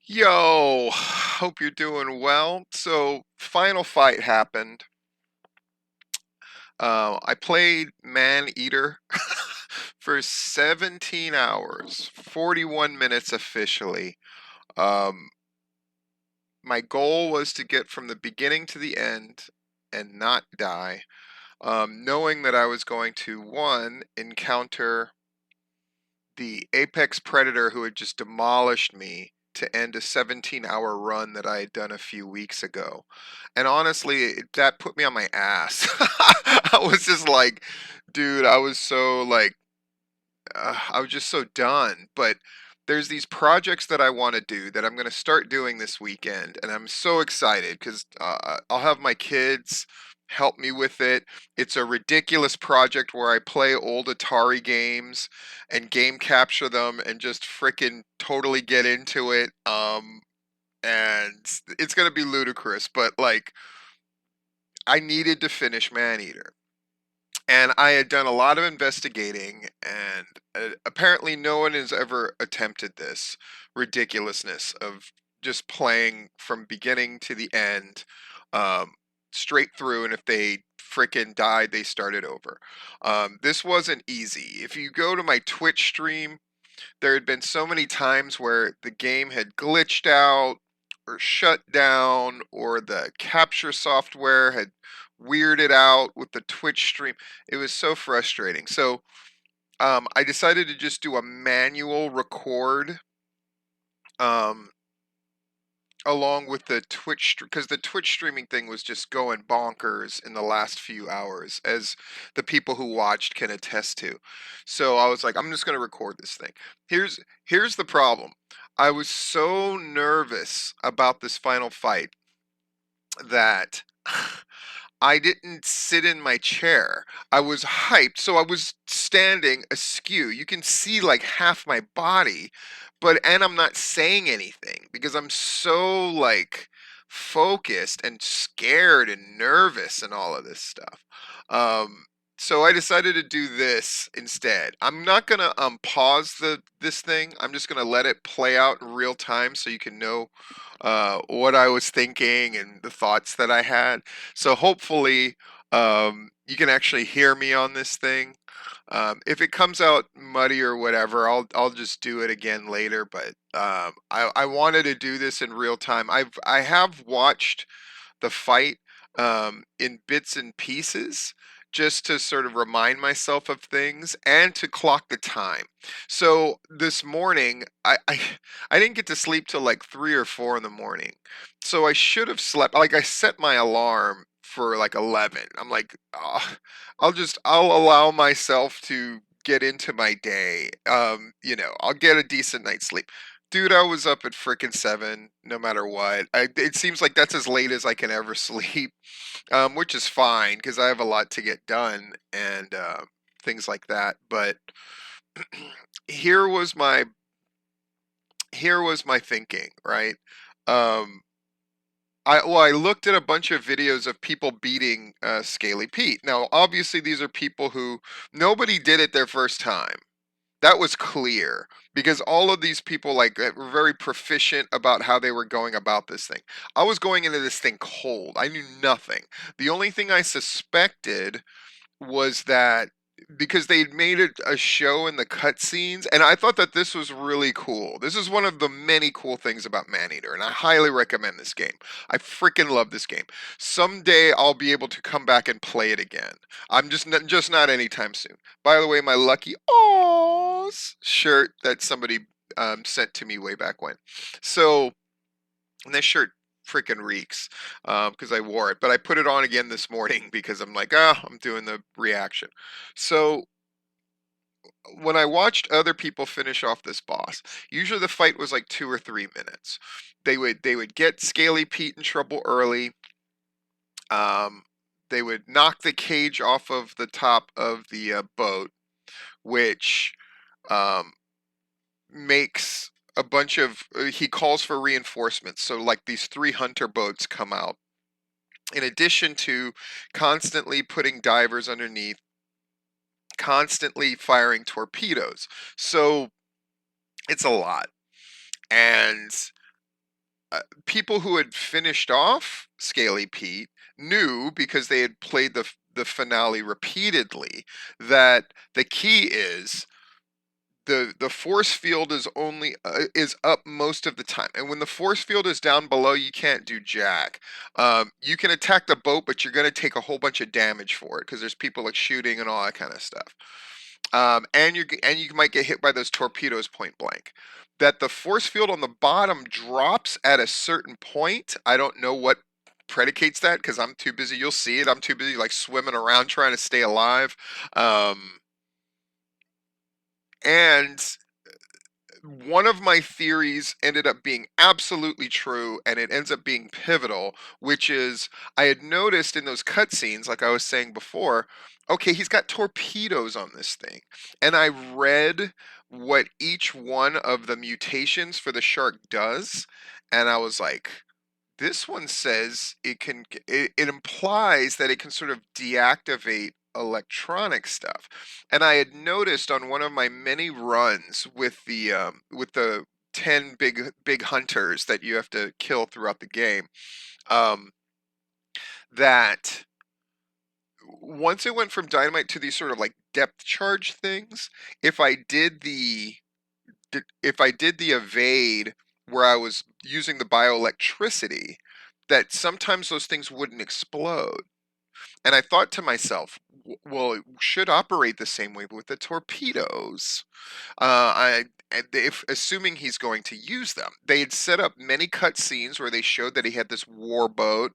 Yo, hope you're doing well. So, final fight happened. I played Maneater for 17 hours, 41 minutes officially. Um, my goal was to get from the beginning to the end and not die, knowing that I was going to, one, encounter the apex predator who had just demolished me to end a 17-hour run that I had done a few weeks ago. And honestly, that put me on my ass. I was just like, dude, I was so like I was just so done. But there's these projects that I want to do that I'm going to start doing this weekend, and I'm so excited because I'll have my kids help me with it. It's a ridiculous project where I play old Atari games and game capture them and just frickin' totally get into it. And it's going to be ludicrous, but like I needed to finish Maneater. And I had done a lot of investigating, and apparently no one has ever attempted this ridiculousness of just playing from beginning to the end, um, straight through. And if they frickin' died, they started over. This wasn't easy. If you go to my Twitch stream, there had been so many times where the game had glitched out or shut down or the capture software had weirded out with the Twitch stream. It was so frustrating. So I decided to just do a manual record um, along with the Twitch because the Twitch streaming thing was just going bonkers in the last few hours, as the people who watched can attest to. So I was like, I'm just going to record this thing. Here's the problem. I was so nervous about this final fight that I didn't sit in my chair. I was hyped, so I was standing askew. You can see like half my body, and I'm not saying anything because I'm so like focused and scared and nervous and all of this stuff. Um, so I decided to do this instead. I'm not gonna pause this thing. I'm just gonna let it play out in real time so you can know what I was thinking and the thoughts that I had. So hopefully, you can actually hear me on this thing. If it comes out muddy or whatever, I'll just do it again later. But I wanted to do this in real time. I have watched the fight in bits and pieces just to sort of remind myself of things and to clock the time. So this morning, I didn't get to sleep till like 3 or 4 in the morning. So I should have slept. Like I set my alarm for like 11. I'm like, "Ah, I'll allow myself to get into my day. I'll get a decent night's sleep. Dude, I was up at frickin' 7, no matter what. It seems like that's as late as I can ever sleep, which is fine because I have a lot to get done and things like that. But here was my here was my thinking, right? Um, I looked at a bunch of videos of people beating Scaly Pete. Now, obviously, these are people who nobody did it their first time. That was clear because all of these people were very proficient about how they were going about this thing. I was going into this thing cold. I knew nothing. The only thing I suspected was that because they'd made it a show in the cutscenes, and I thought that this was really cool. This is one of the many cool things about Maneater, and I highly recommend this game. I freaking love this game. Someday I'll be able to come back and play it again. I'm just not anytime soon. By the way, my lucky Awws shirt that somebody sent to me way back when. So, and this shirt freaking reeks because I wore it. But I put it on again this morning because I'm like, I'm doing the reaction. So when I watched other people finish off this boss, usually the fight was like 2 or 3 minutes. They would get Scaly Pete in trouble early. Um, they would knock the cage off of the top of the boat, which um, makes a bunch of. He calls for reinforcements. So like these 3 hunter boats come out in addition to constantly putting divers underneath, constantly firing torpedoes. So it's a lot. And people who had finished off Scaly Pete knew, because they had played the finale repeatedly, that the key is the force field is only is up most of the time, and when the force field is down below, you can't do jack. You can attack the boat, but you're going to take a whole bunch of damage for it because there's people like shooting and all that kind of stuff. And you might get hit by those torpedoes point blank. That the force field on the bottom drops at a certain point. I don't know what predicates that because I'm too busy. You'll see it. I'm too busy like swimming around trying to stay alive. And one of my theories ended up being absolutely true, and it ends up being pivotal, which is I had noticed in those cutscenes, like I was saying before, okay, he's got torpedoes on this thing. And I read what each one of the mutations for the shark does, and I was like, this one says it implies that it can sort of deactivate electronic stuff. And I had noticed on one of my many runs with the 10 big hunters that you have to kill throughout the game, um, that once it went from dynamite to these sort of like depth charge things, if I did the if I did the evade where I was using the bioelectricity, that sometimes those things wouldn't explode. And I thought to myself, well, it should operate the same way with the torpedoes. If assuming he's going to use them, they had set up many cut scenes where they showed that he had this war boat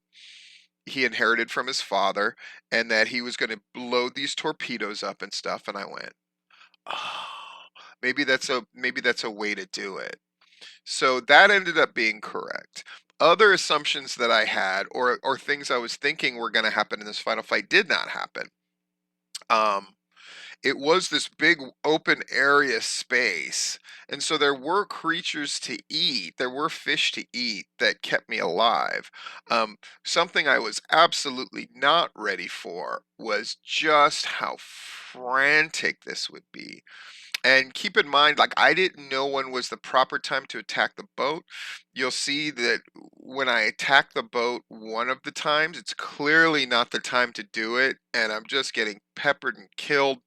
he inherited from his father, and that he was going to load these torpedoes up and stuff. And I went, oh, maybe that's a way to do it. So that ended up being correct. Other assumptions that I had, or things I was thinking were going to happen in this final fight, did not happen. Um, it was this big open area space, and so there were creatures to eat. There were fish to eat that kept me alive. Something I was absolutely not ready for was just how frantic this would be. And keep in mind, like, I didn't know when was the proper time to attack the boat. You'll see that when I attack the boat one of the times, it's clearly not the time to do it, and I'm just getting peppered and killed.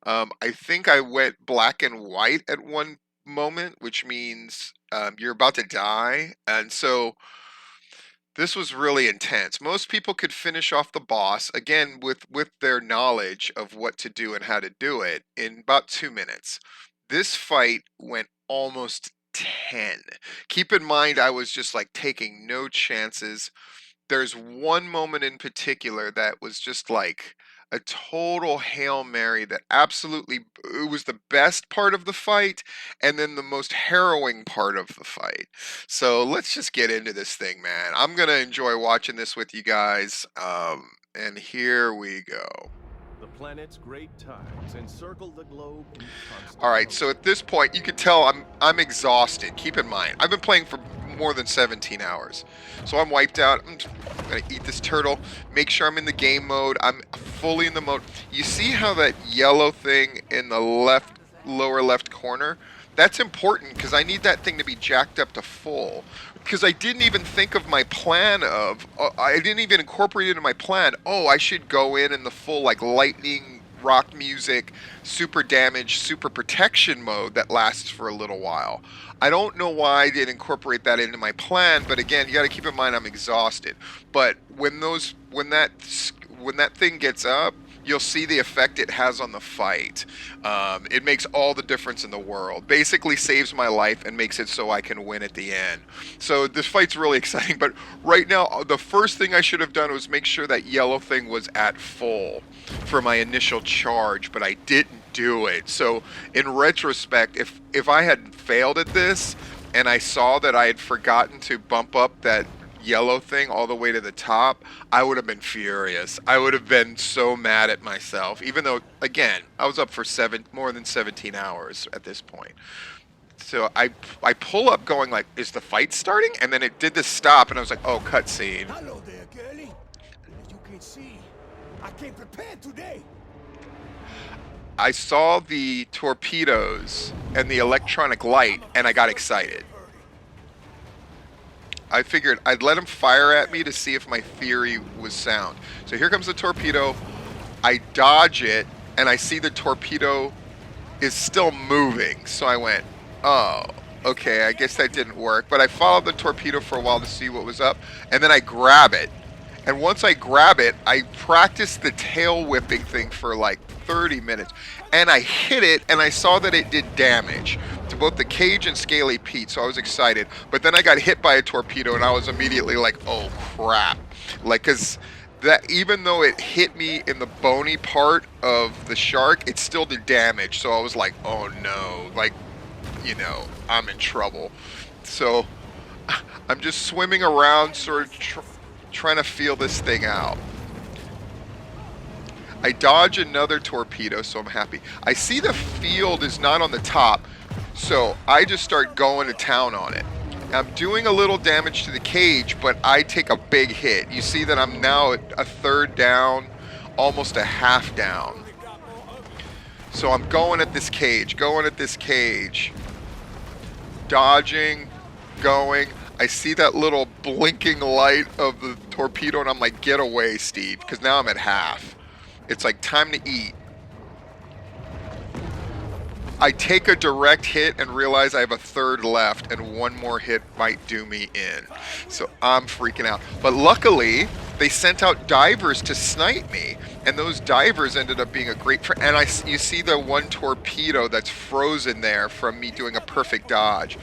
I think I went black and white at one moment, which means you're about to die. And so this was really intense. Most people could finish off the boss again with their knowledge of what to do and how to do it in about 2 minutes. This fight went almost 10. Keep in mind I was just like taking no chances. There's one moment in particular that was just like a total Hail Mary that absolutely it was the best part of the fight and then the most harrowing part of the fight. So let's just get into this thing, man. I'm gonna enjoy watching this with you guys. And here we go. The planet's great tides encircle the globe in All constant right, so motion. at this point, you can tell I'm exhausted. Keep in mind, I've been playing for more than 17 hours, so I'm wiped out. I'm gonna eat this turtle. Make sure I'm in the game mode. I'm fully in the mode. You see how that yellow thing in the lower left corner? That's important because I need that thing to be jacked up to full. Because I didn't even think of my plan of, I didn't even incorporate it into my plan. Oh, I should go in the full like lightning rock music, super damage, super protection mode that lasts for a little while. I don't know why I didn't incorporate that into my plan, but again, you got to keep in mind I'm exhausted. But when that thing gets up, you'll see the effect it has on the fight. It makes all the difference in the world. Basically, saves my life and makes it so I can win at the end. So this fight's really exciting. But right now, the first thing I should have done was make sure that yellow thing was at full for my initial charge, but I didn't do it. So in retrospect, if I had failed at this and I saw that I had forgotten to bump up that yellow thing all the way to the top, I would have been furious. I would have been so mad at myself, even though, again, I was up for more than 17 hours at this point. So I pull up going like, is the fight starting? And then it did this stop, and I was like, oh, cutscene. Hello there, girlie. As you can see, I came prepared today. I saw the torpedoes and the electronic light, and I got excited. I figured I'd let him fire at me to see if my theory was sound. So here comes the torpedo. I dodge it, and I see the torpedo is still moving. So I went, oh, okay, I guess that didn't work. But I followed the torpedo for a while to see what was up, and then I grab it. And once I grab it, I practiced the tail whipping thing for like 30 minutes. And I hit it, and I saw that it did damage to both the cage and Scaly Pete, so I was excited. But then I got hit by a torpedo, and I was immediately like, oh crap. Like, because that even though it hit me in the bony part of the shark, it still did damage. So I was like, oh no, like, I'm in trouble. So I'm just swimming around, sort of trying to feel this thing out. I dodge another torpedo, so I'm happy. I see the field is not on the top, so I just start going to town on it. I'm doing a little damage to the cage, but I take a big hit. You see that I'm now at a third down, almost a half down. So I'm going at this cage, dodging, going. I see that little blinking light of the torpedo, and I'm like, get away, Steve, because now I'm at half. It's like time to eat. I take a direct hit and realize I have a third left, and one more hit might do me in. So I'm freaking out. But luckily, they sent out divers to snipe me, and those divers ended up being a great friend. And you see the one torpedo that's frozen there from me doing a perfect dodge.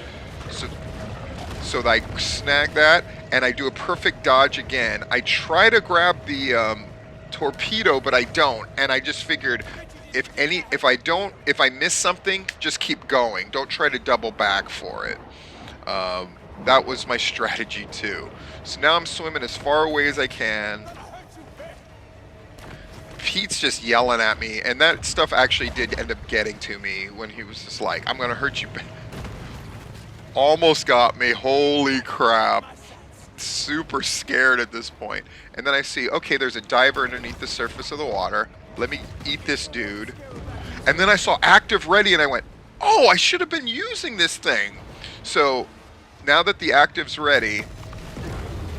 So I snag that, and I do a perfect dodge again. I try to grab the torpedo, but I don't, and I just figured if I miss something, just keep going. Don't try to double back for it. That was my strategy too. So now I'm swimming as far away as I can. Pete's just yelling at me, and that stuff actually did end up getting to me when he was just like, I'm gonna hurt you. Almost got me. Holy crap. Super scared at this point. And then I see, okay, there's a diver underneath the surface of the water. Let me eat this dude. And then I saw active ready, and I went, oh, I should have been using this thing. So now that the active's ready,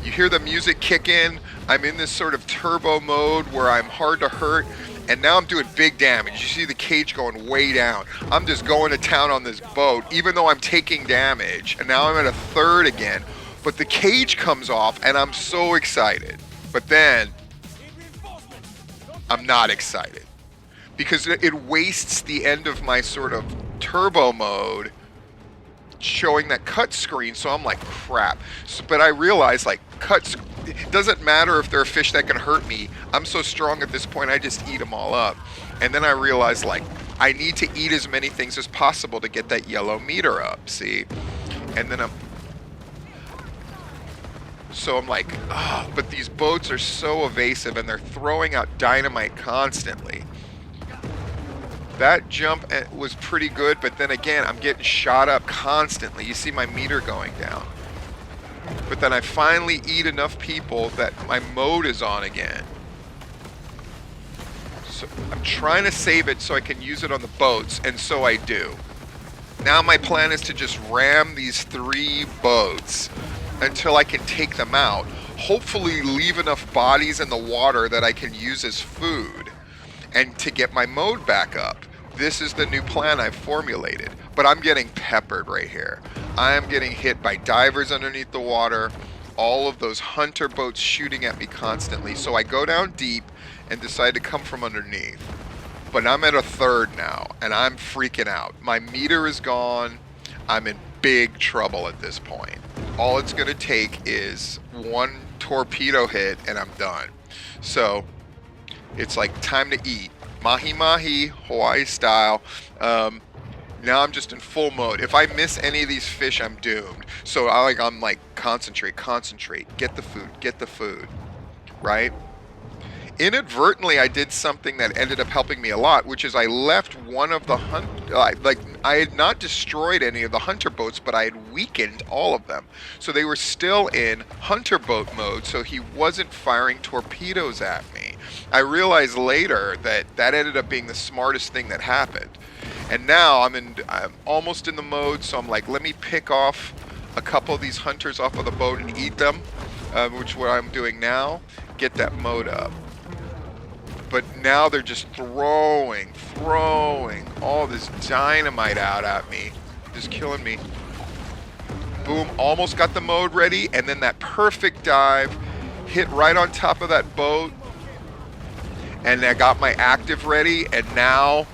you hear the music kick in. I'm in this sort of turbo mode where I'm hard to hurt, and now I'm doing big damage. You see the cage going way down. I'm just going to town on this boat, even though I'm taking damage. And now I'm at a third again. But the cage comes off, and I'm so excited. But then, I'm not excited. Because it wastes the end of my sort of turbo mode showing that cut screen, so I'm like, crap. But I realize, like, it doesn't matter if there are fish that can hurt me. I'm so strong at this point, I just eat them all up. And then I realize, like, I need to eat as many things as possible to get that yellow meter up, see? And then So I'm like, oh, but these boats are so evasive, and they're throwing out dynamite constantly. That jump was pretty good, but then again, I'm getting shot up constantly. You see my meter going down. But then I finally eat enough people that my mode is on again. So I'm trying to save it so I can use it on the boats, and so I do. Now my plan is to just ram these 3 boats until I can take them out. Hopefully leave enough bodies in the water that I can use as food and to get my mode back up. This is the new plan I've formulated. But I'm getting peppered right here. I am getting hit by divers underneath the water, all of those hunter boats shooting at me constantly. So I go down deep and decide to come from underneath. But I'm at a third now, and I'm freaking out. My meter is gone. I'm in big trouble at this point. All it's going to take is one torpedo hit, and I'm done. So it's like time to eat. Mahi mahi, Hawaii style. Now I'm just in full mode. If I miss any of these fish, I'm doomed. So I'm like, concentrate, get the food, right? Inadvertently, I did something that ended up helping me a lot, which is I left one of the I had not destroyed any of the hunter boats, but I had weakened all of them. So they were still in hunter boat mode, so he wasn't firing torpedoes at me. I realized later that ended up being the smartest thing that happened. And now I'm almost in the mode, so I'm like, let me pick off a couple of these hunters off of the boat and eat them, which is what I'm doing now. Get that mode up. But now they're just throwing all this dynamite out at me. Just killing me. Boom, almost got the mode ready, and then that perfect dive, hit right on top of that boat, and I got my active ready, and now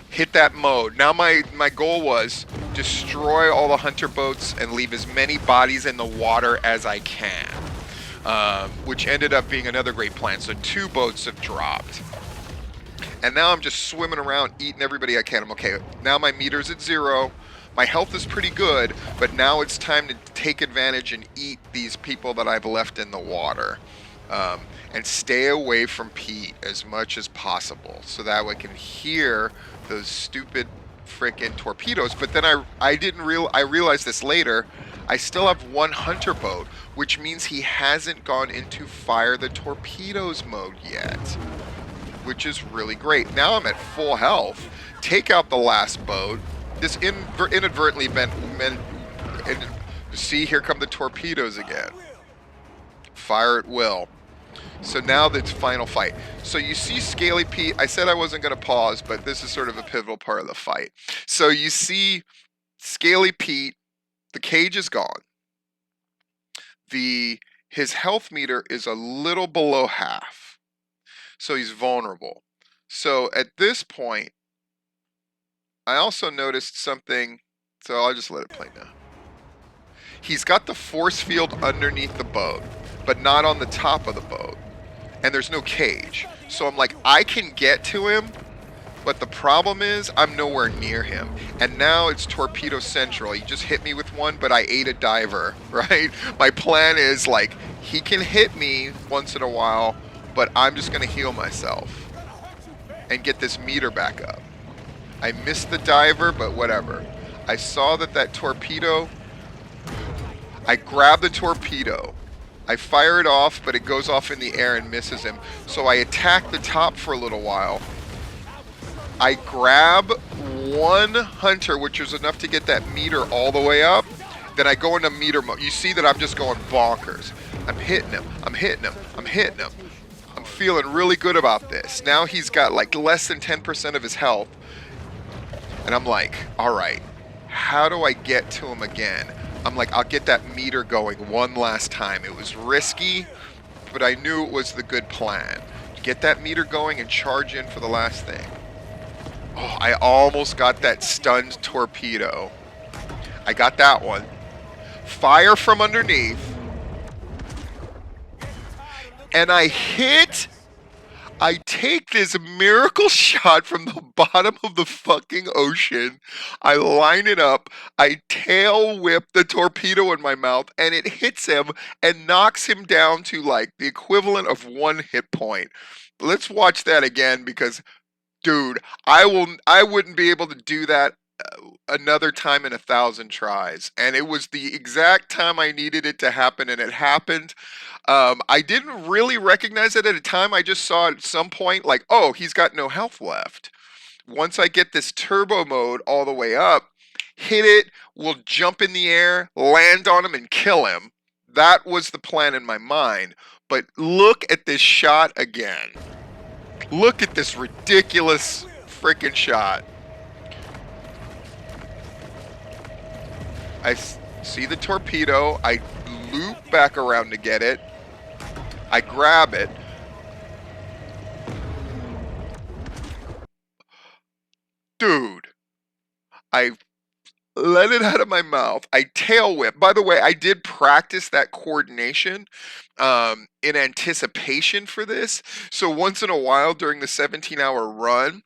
hit that mode. Now my goal was destroy all the hunter boats and leave as many bodies in the water as I can, which ended up being another great plan. So 2 boats have dropped. And now I'm just swimming around, eating everybody I can. I'm okay. Now my meter's at 0. My health is pretty good, but now it's time to take advantage and eat these people that I've left in the water. And stay away from Pete as much as possible so that I can hear those stupid freaking torpedoes. But then I realized this later. I still have 1 hunter boat, which means he hasn't gone into fire the torpedoes mode yet, which is really great. Now I'm at full health. Take out the last boat. This inadvertently meant see, here come the torpedoes again. Fire at will. So now it's final fight. So you see Scaly Pete. I said I wasn't going to pause, but this is sort of a pivotal part of the fight. So you see Scaly Pete. The cage is gone. His health meter is a little below half. So he's vulnerable. So at this point, I also noticed something, so I'll just let it play now. He's got the force field underneath the boat, but not on the top of the boat. And there's no cage. So I'm like, I can get to him, but the problem is I'm nowhere near him. And now it's Torpedo Central. He just hit me with one, but I ate a diver, right? My plan is like, he can hit me once in a while, but I'm just going to heal myself and get this meter back up. I missed the diver, but whatever. I saw that torpedo. I grab the torpedo. I fire it off, but it goes off in the air and misses him. So I attack the top for a little while. I grab 1 hunter, which is enough to get that meter all the way up. Then I go into meter mode. You see that I'm just going bonkers. I'm hitting him. I'm hitting him. I'm hitting him. I'm feeling really good about this. Now he's got like less than 10% of his health. And I'm like, all right, how do I get to him again? I'm like, I'll get that meter going one last time. It was risky, but I knew it was the good plan. Get that meter going and charge in for the last thing. Oh, I almost got that stunned torpedo. I got that one. Fire from underneath. And I take this miracle shot from the bottom of the fucking ocean. I line it up. I tail whip the torpedo in my mouth, and it hits him and knocks him down to like the equivalent of 1 hit point. Let's watch that again because, dude, I wouldn't be able to do that another time in 1,000 tries. And it was the exact time I needed it to happen, and it happened. I didn't really recognize it at a time. I just saw at some point, like, oh, he's got no health left. Once I get this turbo mode all the way up, hit it, we'll jump in the air, land on him, and kill him. That was the plan in my mind. But look at this shot again. Look at this ridiculous freaking shot. I see the torpedo. I loop back around to get it. I grab it. Dude, I let it out of my mouth. I tail whip. By the way, I did practice that coordination in anticipation for this. So once in a while during the 17-hour run,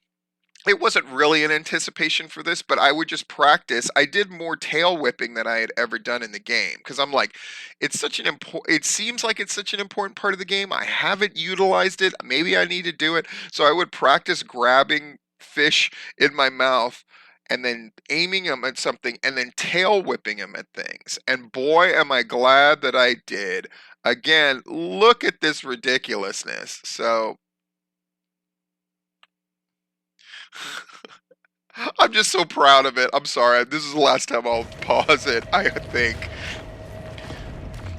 it wasn't really an anticipation for this, but I would just practice. I did more tail whipping than I had ever done in the game because I'm like, it's such an important. It seems like it's such an important part of the game. I haven't utilized it. Maybe I need to do it. So I would practice grabbing fish in my mouth and then aiming them at something and then tail whipping them at things. And boy, am I glad that I did. Again, look at this ridiculousness. So I'm just so proud of it. I'm sorry. This is the last time I'll pause it, I think.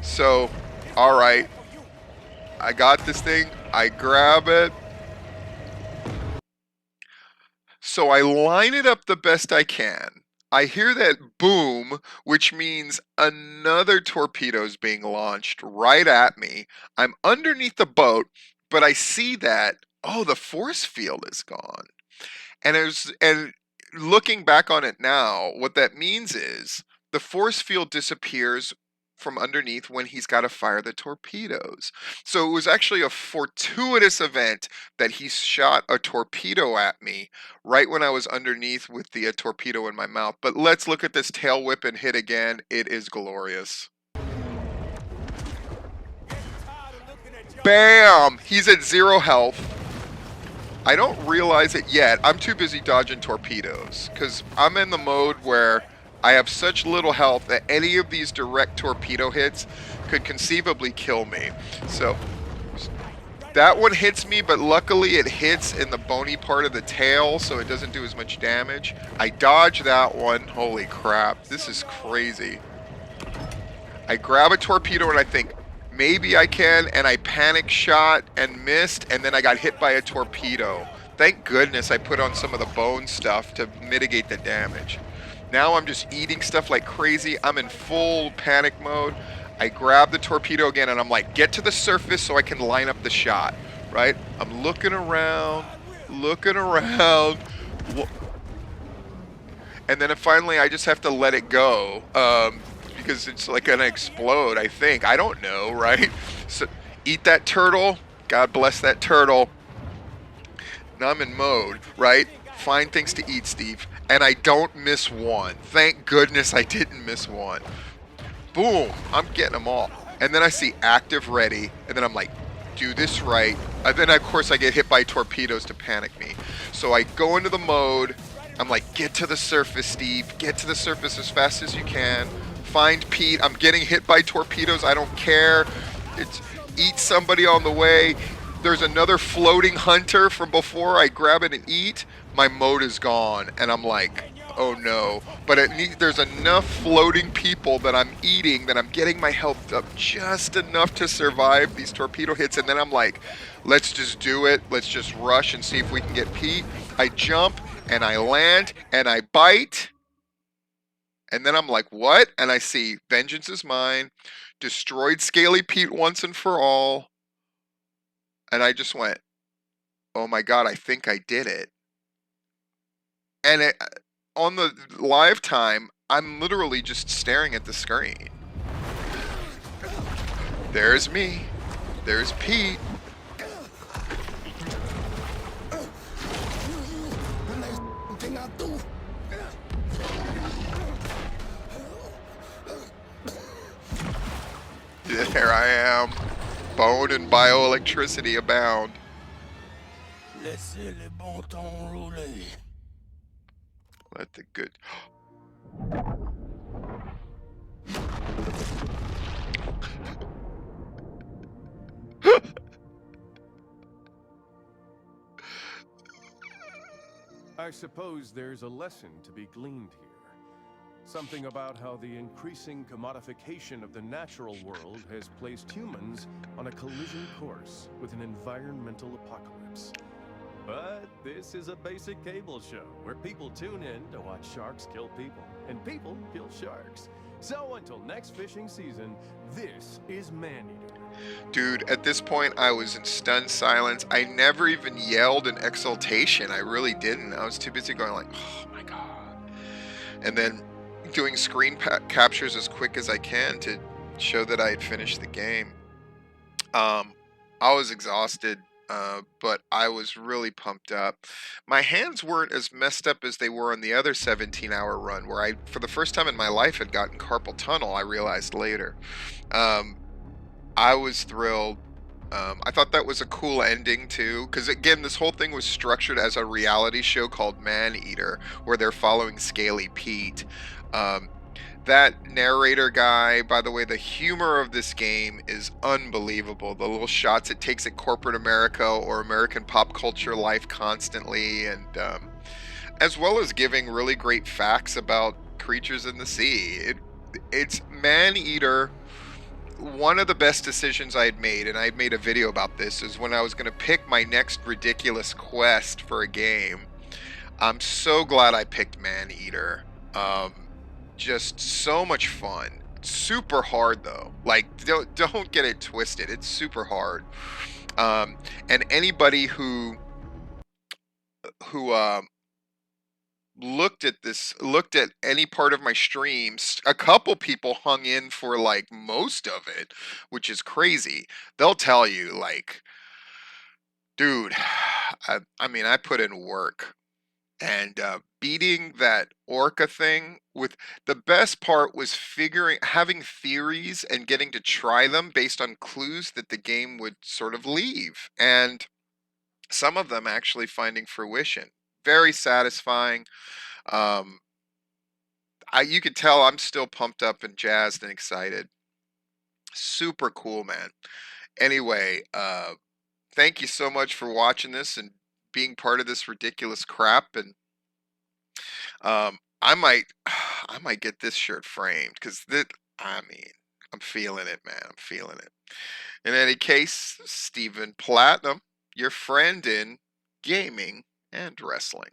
So, all right. I got this thing. I grab it. So I line it up the best I can. I hear that boom, which means another torpedo's being launched right at me. I'm underneath the boat, but I see that, oh, the force field is gone. And looking back on it now, what that means is the force field disappears from underneath when he's got to fire the torpedoes. So it was actually a fortuitous event that he shot a torpedo at me right when I was underneath with the torpedo in my mouth. But let's look at this tail whip and hit again. It is glorious. Bam! He's at 0 health. I don't realize it yet. I'm too busy dodging torpedoes because I'm in the mode where I have such little health that any of these direct torpedo hits could conceivably kill me. So that one hits me, but luckily it hits in the bony part of the tail, so it doesn't do as much damage. I dodge that one. Holy crap, this is crazy. I grab a torpedo and I think, maybe I can, and I panic shot and missed, and then I got hit by a torpedo. Thank goodness I put on some of the bone stuff to mitigate the damage. Now I'm just eating stuff like crazy. I'm in full panic mode. I grab the torpedo again and I'm like, get to the surface so I can line up the shot, right? I'm looking around, looking around. And then finally I just have to let it go because it's like gonna explode, I think. I don't know, right? So eat that turtle. God bless that turtle. Now I'm in mode, right? Find things to eat, Steve. And I don't miss one. Thank goodness I didn't miss one. Boom, I'm getting them all. And then I see active ready, and then I'm like, do this right. And then of course I get hit by torpedoes to panic me. So I go into the mode. I'm like, get to the surface, Steve. Get to the surface as fast as you can. Find Pete. I'm getting hit by torpedoes. I don't care. It's eat somebody on the way. There's another floating hunter from before. I grab it and eat. My mode is gone, and I'm like, oh no. But there's enough floating people that I'm eating that I'm getting my health up just enough to survive these torpedo hits. And then I'm like, let's just do it. Let's just rush and see if we can get Pete. I jump and I land and I bite. And then I'm like, what? And I see vengeance is mine. Destroyed Scaly Pete once and for all. And I just went, oh my God, I think I did it. And on the live time, I'm literally just staring at the screen. There's me. There's Pete. There I am. Bone and bioelectricity abound. Laissez le bon temps rouler. Let the good. I suppose there's a lesson to be gleaned here. Something about how the increasing commodification of the natural world has placed humans on a collision course with an environmental apocalypse. But this is a basic cable show where people tune in to watch sharks kill people, and people kill sharks. So until next fishing season, this is Maneater. Dude, at this point, I was in stunned silence. I never even yelled in exultation. I really didn't. I was too busy going like, oh my God. And then doing screen captures as quick as I can to show that I had finished the game. I was exhausted, but I was really pumped up. My hands weren't as messed up as they were on the other 17-hour run, where I, for the first time in my life, had gotten carpal tunnel, I realized later. I was thrilled. I thought that was a cool ending too, because again, this whole thing was structured as a reality show called Maneater, where they're following Scaly Pete. That narrator guy, by the way, the humor of this game is unbelievable. The little shots it takes at corporate America or American pop culture life constantly, and as well as giving really great facts about creatures in the sea. It's Maneater. One of the best decisions I had made, and I had made a video about this, is when I was going to pick my next ridiculous quest for a game. I'm so glad I picked Maneater. Just so much fun. Super hard though. Like don't get it twisted. It's super hard. Um, and anybody who looked at any part of my streams, a couple people hung in for like most of it, which is crazy. They'll tell you like, dude, I mean, I put in work. And beating that orca thing, with the best part was figuring having theories and getting to try them based on clues that the game would sort of leave, and some of them actually finding fruition. Very satisfying. um you could tell I'm still pumped up and jazzed and excited. Super cool, man. Anyway, thank you so much for watching this and being part of this ridiculous crap. And I might, I might get this shirt framed because that. I mean, I'm feeling it, man. I'm feeling it. In any case, Stephen Platinum, your friend in gaming and wrestling.